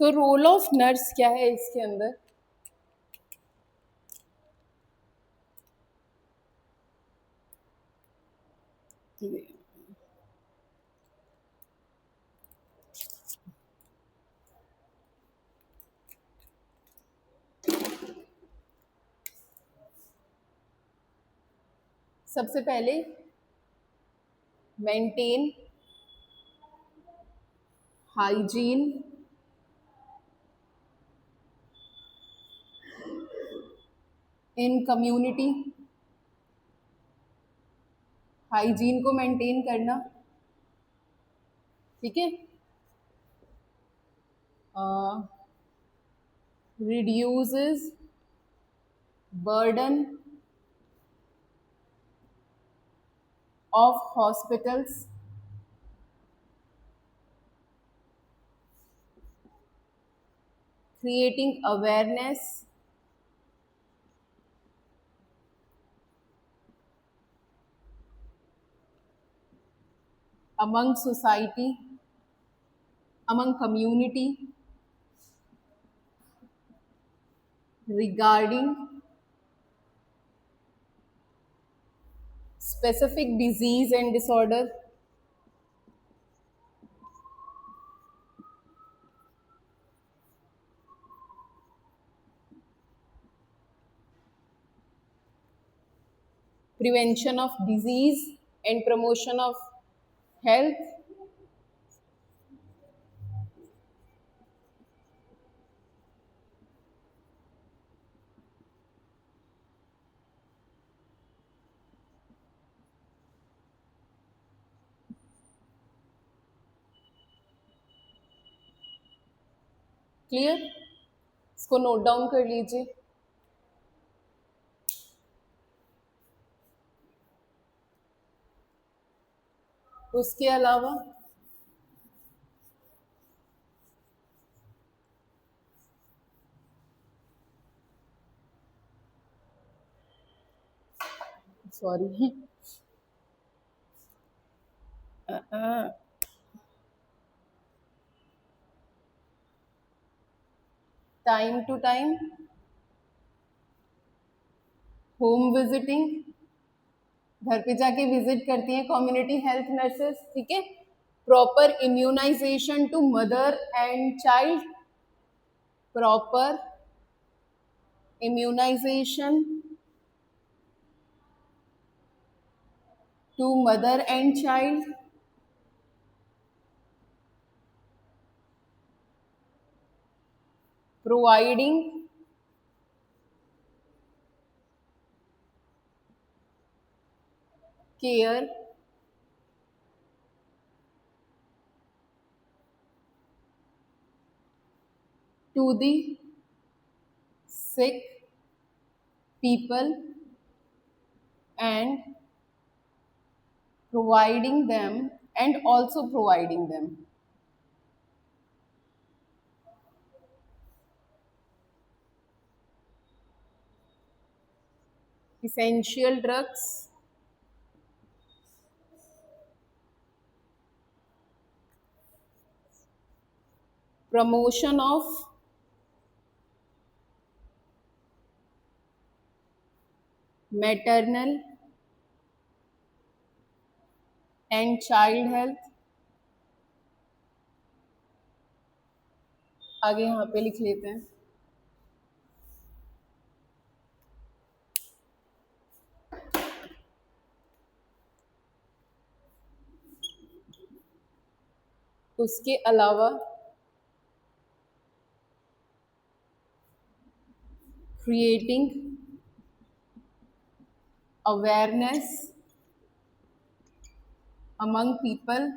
तो role of nurse क्या है इसके अंदर? सबसे पहले मेंटेन हाइजीन इन कम्युनिटी, हाइजीन को मेंटेन करना, ठीक है। Reduces burden of hospitals, creating awareness among society, among community regarding specific disease and disorder, prevention of disease and promotion of health, clear. इसको नोट डाउन कर लीजिए। उसके अलावा sorry, time to time home visiting, घर पे जाके visit करती हैं कम्युनिटी हेल्थ नर्सेस, ठीक है। Proper immunisation to mother and child, proper immunisation to mother and child, providing care to the sick people and providing them and also providing them essential drugs, promotion of maternal and child health। आगे यहाँ पे लिख लेते हैं। उसके अलावा creating awareness among people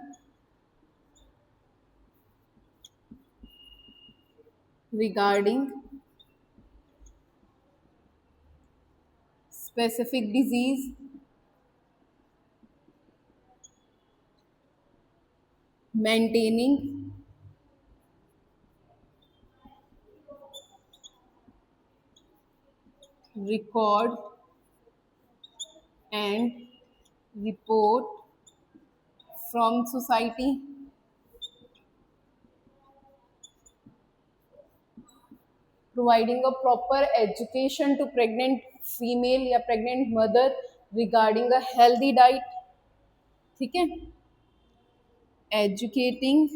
regarding specific disease, maintaining record and report from society, providing a proper education to pregnant female या pregnant mother regarding a healthy diet, ठीक है, educating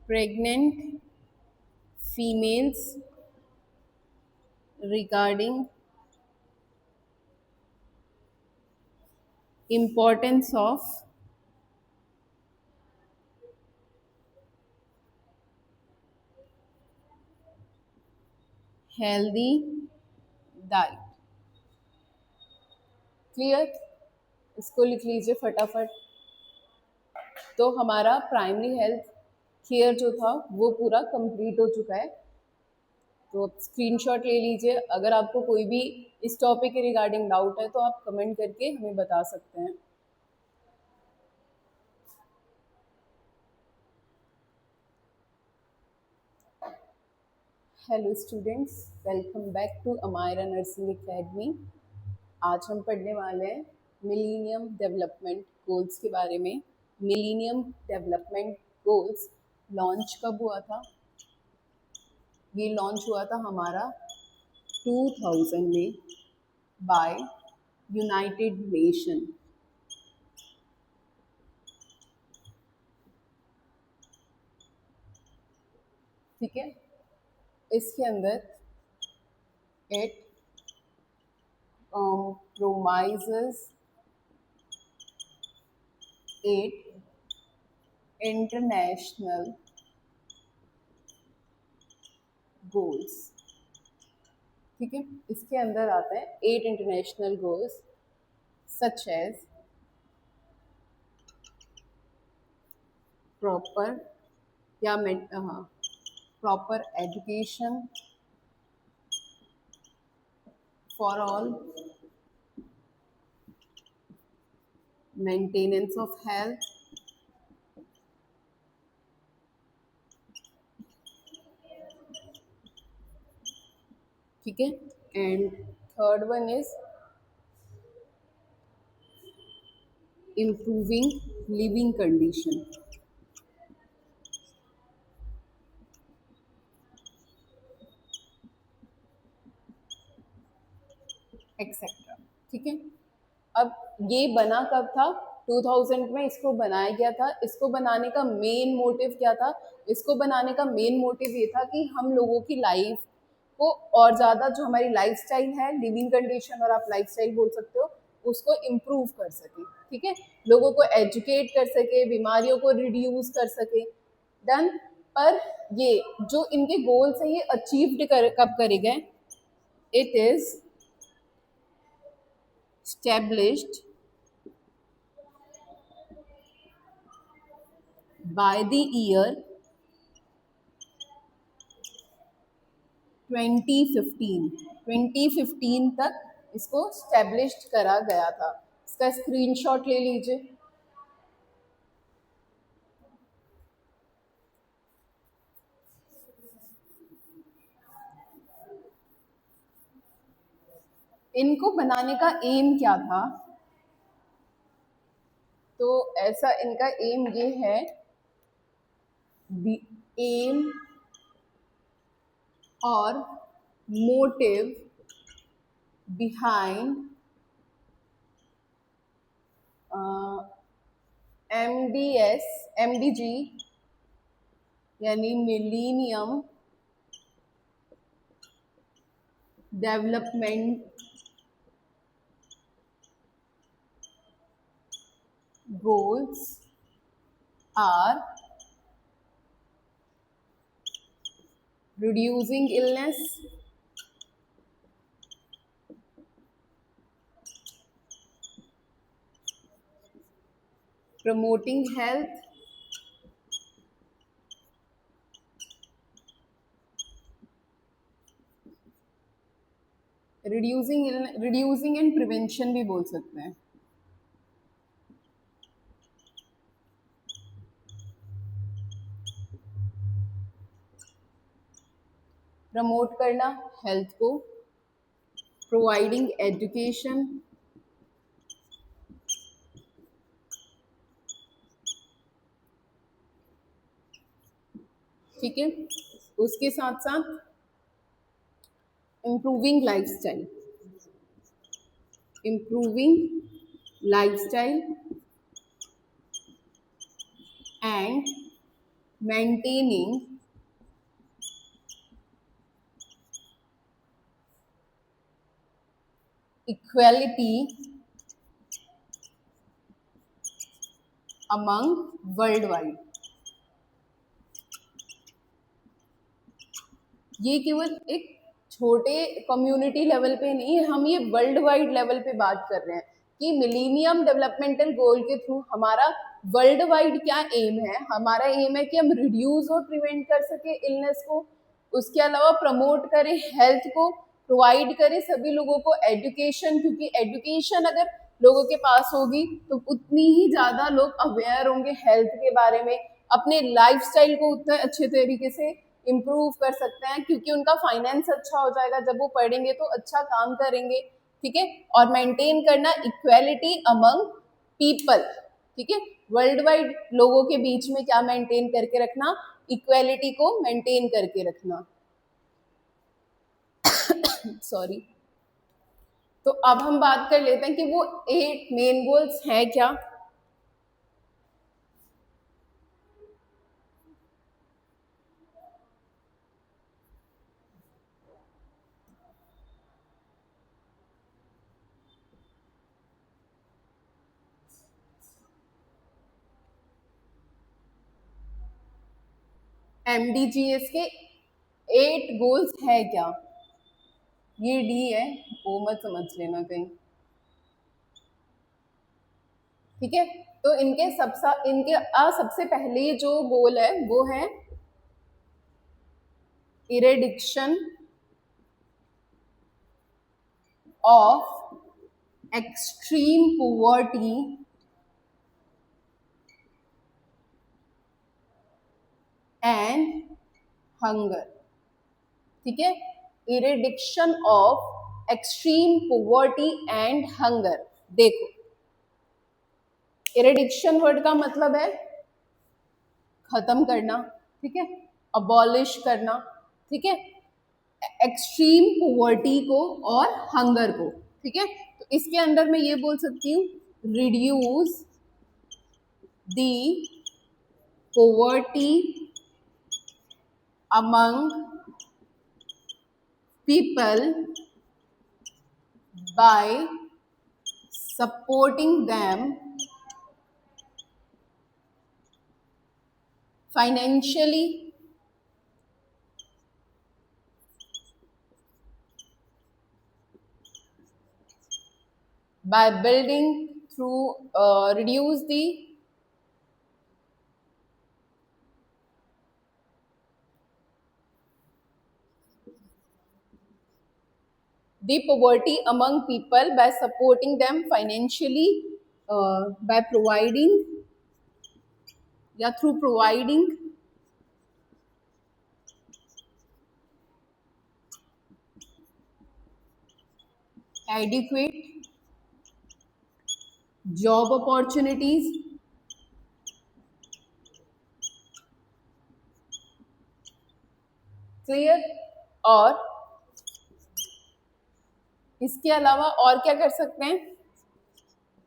pregnant females regarding importance of healthy diet। Clear? इसको लिख लीजिए फटाफट। तो हमारा primary health care जो था वो पूरा कंप्लीट हो चुका है। तो आप स्क्रीनशॉट ले लीजिए। अगर आपको कोई भी इस टॉपिक के रिगार्डिंग डाउट है तो आप कमेंट करके हमें बता सकते हैं। Hello students, welcome back to Amaira nursing academy. आज हम पढ़ने वाले हैं मिलीनियम डेवलपमेंट गोल्स के बारे में। मिलीनियम डेवलपमेंट गोल्स लॉन्च कब हुआ था? ये लॉन्च हुआ था हमारा 2000 में बाय यूनाइटेड नेशन। ठीक है, इसके अंदर इट promises 8 international goals। ठीक है, इसके अंदर आते हैं 8 international goals such as proper या proper education for all, maintenance of health, ठीक है, and third one is improving living condition, etcetera. ठीक है, अब ये बना कब था? 2000 में इसको बनाया गया था। इसको बनाने का मेन मोटिव क्या था? इसको बनाने का मेन मोटिव ये था कि हम लोगों की लाइफ को और ज़्यादा, जो हमारी लाइफस्टाइल है, लिविंग कंडीशन और आप लाइफस्टाइल बोल सकते हो, उसको इम्प्रूव कर सके। ठीक है, लोगों को एजुकेट कर सके, बीमारियों को रिड्यूस कर सके। डन। पर ये जो इनके गोल्स हैं ये अचीव्ड कब करे गए? It is established by the year 2015। 2015 तक इसको स्टैब्लिश्ड करा गया था। इसका स्क्रीनशॉट ले लीजिए। इनको बनाने का एम क्या था? तो ऐसा इनका एम ये है, the aim or motive behind MDG यानी millennium development goals are reducing illness, promoting health, reducing and prevention भी बोल सकते हैं। प्रमोट करना हेल्थ को, प्रोवाइडिंग एजुकेशन, ठीक है, उसके साथ साथ improving lifestyle, improving lifestyle and maintaining equality among worldwide। ये केवल एक छोटे कम्युनिटी लेवल पे नहीं है, हम ये वर्ल्ड वाइड लेवल पे बात कर रहे हैं कि मिलेनियम डेवलपमेंटल गोल के थ्रू हमारा वर्ल्ड वाइड क्या एम है। हमारा एम है कि हम रिड्यूस और प्रिवेंट कर सके इलनेस को, उसके अलावा प्रमोट करें हेल्थ को, प्रोवाइड करें सभी लोगों को एजुकेशन, क्योंकि एजुकेशन अगर लोगों के पास होगी तो उतनी ही ज़्यादा लोग अवेयर होंगे हेल्थ के बारे में, अपने लाइफस्टाइल को उतने अच्छे तरीके से इम्प्रूव कर सकते हैं, क्योंकि उनका फाइनेंस अच्छा हो जाएगा जब वो पढ़ेंगे तो अच्छा काम करेंगे। ठीक है, और मेंटेन करना इक्वेलिटी अमंग पीपल। ठीक है, वर्ल्ड वाइड लोगों के बीच में क्या मेंटेन करके रखना, इक्वेलिटी को मेंटेन करके रखना। सॉरी। तो अब हम बात कर लेते हैं कि वो 8 मेन गोल्स हैं क्या। MDGs के 8 गोल्स है क्या, ये डी है, वो मत समझ लेना कहीं। ठीक है, तो इनके सबसे पहले जो गोल है वो है eradication of extreme poverty and hunger. ठीक है, eradication of extreme poverty and hunger. देखो, इरेडिक्शन वर्ड का मतलब है खत्म करना, ठीक है, अबॉलिश करना। ठीक है, एक्सट्रीम पॉवर्टी को और हंगर को। ठीक है, तो इसके अंदर मैं ये बोल सकती हूँ reduce the poverty among people by supporting them financially, by building through reduce the poverty among people by supporting them financially, by providing या through providing adequate job opportunities, clear. और इसके अलावा और क्या कर सकते हैं,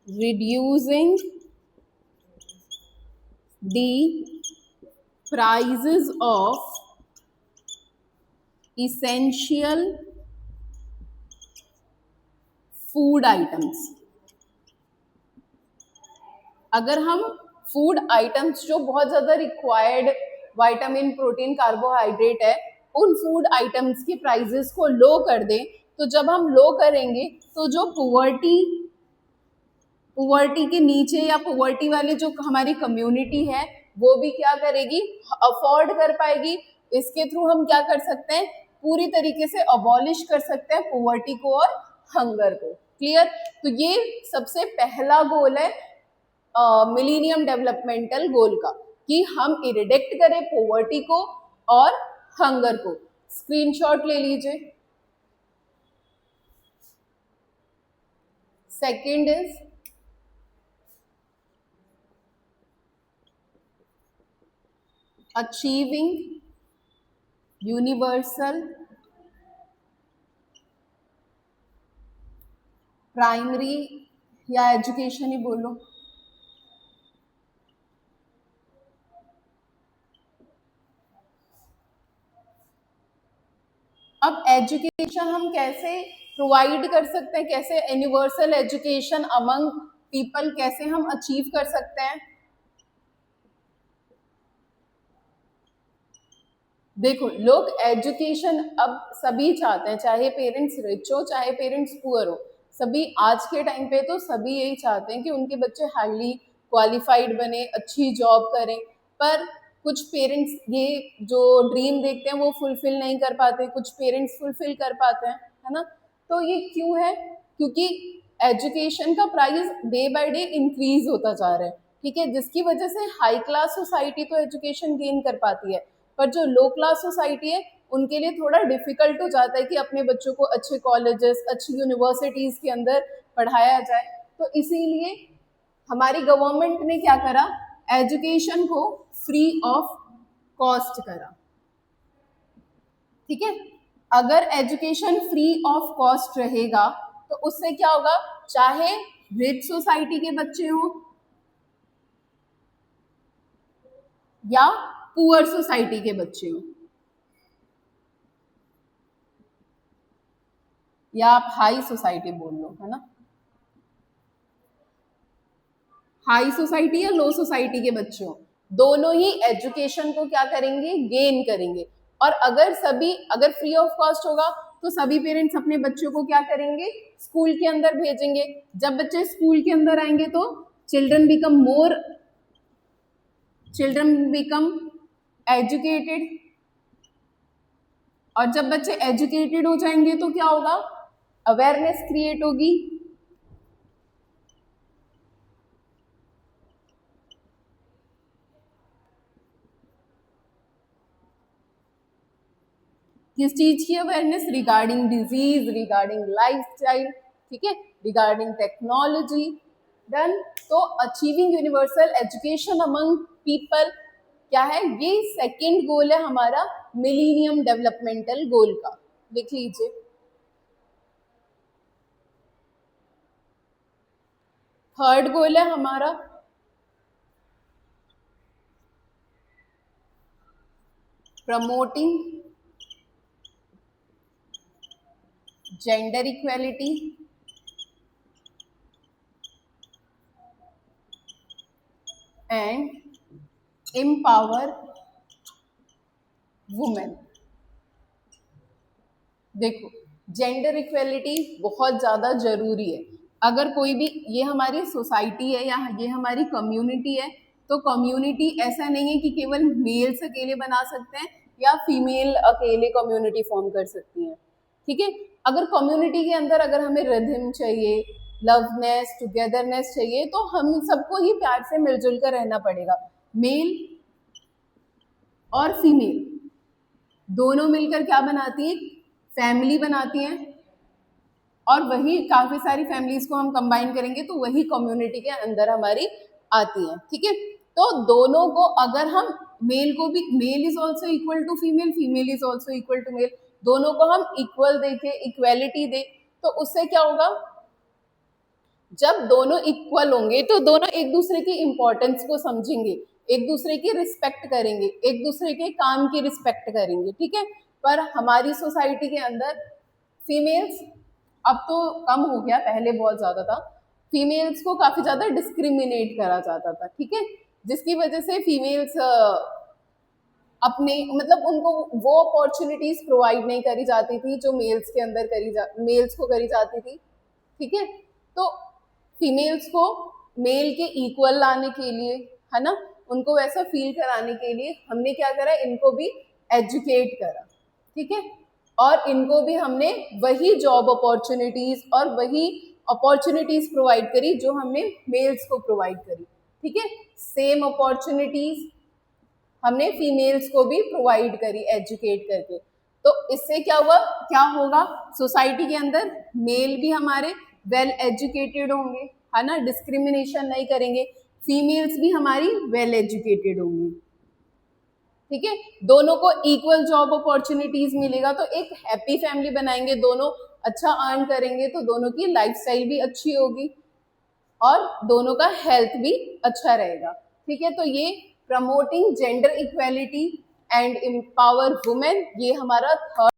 reducing the prices of essential food items. अगर हम फूड आइटम्स जो बहुत ज़्यादा रिक्वायर्ड विटामिन, प्रोटीन, कार्बोहाइड्रेट है, उन फूड आइटम्स के प्राइजेस को लो कर दें, तो जब हम लो करेंगे तो जो पॉवर्टी के नीचे या पॉवर्टी वाले जो हमारी कम्युनिटी है वो भी क्या करेगी, अफोर्ड कर पाएगी। इसके थ्रू हम क्या कर सकते हैं, पूरी तरीके से अबॉलिश कर सकते हैं पॉवर्टी को और हंगर को। क्लियर। तो ये सबसे पहला गोल है मिलेनियम डेवलपमेंटल गोल का, कि हम इरेडिक्ट करें पॉवर्टी को और हंगर को। स्क्रीनशॉट ले लीजिए। Second is achieving universal primary या एजुकेशन ही बोलो, अब एजुकेशन हम कैसे प्रोवाइड कर सकते हैं, कैसे यूनिवर्सल एजुकेशन अमंग पीपल कैसे हम अचीव कर सकते हैं। देखो, लोग एजुकेशन अब सभी चाहते हैं, चाहे पेरेंट्स रिच हो चाहे पेरेंट्स पुअर हो, सभी आज के टाइम पे तो सभी यही चाहते हैं कि उनके बच्चे हाईली क्वालिफाइड बने, अच्छी जॉब करें। पर कुछ पेरेंट्स ये जो ड्रीम देखते हैं वो फुलफिल नहीं कर पाते, कुछ पेरेंट्स फुलफिल कर पाते हैं, है ना। तो ये क्यों है? क्योंकि एजुकेशन का price day by day increase होता जा रहा है, ठीक है, जिसकी वजह से हाई क्लास सोसाइटी तो एजुकेशन गेन कर पाती है, पर जो लो क्लास सोसाइटी है उनके लिए थोड़ा डिफिकल्ट हो जाता है कि अपने बच्चों को अच्छे कॉलेजेस, अच्छी यूनिवर्सिटीज के अंदर पढ़ाया जाए। तो इसीलिए हमारी गवर्नमेंट ने क्या करा, एजुकेशन को फ्री ऑफ कॉस्ट करा, ठीक है। अगर एजुकेशन फ्री ऑफ कॉस्ट रहेगा तो उससे क्या होगा, चाहे रिच सोसाइटी के बच्चे हों या पुअर सोसाइटी के बच्चे हों, या आप हाई सोसाइटी बोल लो, है ना, हाई सोसाइटी या लो सोसाइटी के बच्चे हों, दोनों ही एजुकेशन को क्या करेंगे, गेन करेंगे। और अगर फ्री ऑफ कॉस्ट होगा तो सभी पेरेंट्स अपने बच्चों को क्या करेंगे, स्कूल के अंदर भेजेंगे। जब बच्चे स्कूल के अंदर आएंगे तो चिल्ड्रन बिकम एजुकेटेड, और जब बच्चे एजुकेटेड हो जाएंगे तो क्या होगा, अवेयरनेस क्रिएट होगी, किस चीज की awareness, regarding disease, regarding lifestyle, ठीक है, रिगार्डिंग टेक्नोलॉजी। डन। तो achieving universal education among people क्या है, ये सेकंड गोल है हमारा मिलीनियम डेवलपमेंटल गोल का, लिख लीजिए। थर्ड गोल है हमारा promoting gender equality and empower women. देखो, जेंडर इक्वेलिटी बहुत ज़्यादा जरूरी है। अगर कोई भी, ये हमारी सोसाइटी है या ये हमारी कम्युनिटी है, तो कम्युनिटी ऐसा नहीं है कि केवल मेल्स अकेले बना सकते हैं या फीमेल अकेले कम्युनिटी फॉर्म कर सकती हैं, ठीक है। अगर कम्युनिटी के अंदर अगर हमें रिदम चाहिए, लवनेस, टुगेदरनेस चाहिए, तो हम सबको ही प्यार से मिलजुल कर रहना पड़ेगा। मेल और फीमेल दोनों मिलकर क्या बनाती है, फैमिली बनाती हैं, और वही काफी सारी फैमिलीज को हम कंबाइन करेंगे तो वही कम्युनिटी के अंदर हमारी आती हैं, ठीक है। तो दोनों को अगर हम मेल को भी, male is also equal to female, female is also equal to male, दोनों को हम इक्वल देखें, इक्वेलिटी दे, तो उससे क्या होगा, जब दोनों इक्वल होंगे तो दोनों एक दूसरे की इंपॉर्टेंस को समझेंगे, एक दूसरे की रिस्पेक्ट करेंगे, एक दूसरे के काम की रिस्पेक्ट करेंगे, ठीक है। पर हमारी सोसाइटी के अंदर फीमेल्स, अब तो कम हो गया, पहले बहुत ज्यादा था, फीमेल्स को काफी ज्यादा डिस्क्रिमिनेट करा जाता था, ठीक है, जिसकी वजह से फीमेल्स अपने मतलब उनको वो अपॉर्चुनिटीज प्रोवाइड नहीं करी जाती थी जो मेल्स के अंदर मेल्स को करी जाती थी, ठीक है। तो फीमेल्स को मेल के इक्वल लाने के लिए, है ना, उनको वैसा फील कराने के लिए हमने क्या करा, इनको भी एजुकेट करा, ठीक है, और इनको भी हमने वही जॉब अपॉर्चुनिटीज और वही अपॉर्चुनिटीज प्रोवाइड करी जो हमने मेल्स को प्रोवाइड करी, ठीक है। सेम अपॉर्चुनिटीज हमने फीमेल्स को भी प्रोवाइड करी एजुकेट करके। तो इससे क्या हुआ, क्या होगा, सोसाइटी के अंदर मेल भी हमारे वेल एजुकेटेड होंगे, है ना, डिस्क्रिमिनेशन नहीं करेंगे, फीमेल्स भी हमारी वेल एजुकेटेड होंगी। ठीक है, दोनों को इक्वल जॉब अपॉर्चुनिटीज मिलेगा तो एक हैप्पी फैमिली बनाएंगे, दोनों अच्छा अर्न करेंगे तो दोनों की लाइफस्टाइल भी अच्छी होगी और दोनों का हेल्थ भी अच्छा रहेगा। ठीक है, तो ये promoting gender equality and empower women, ये हमारा थर्ड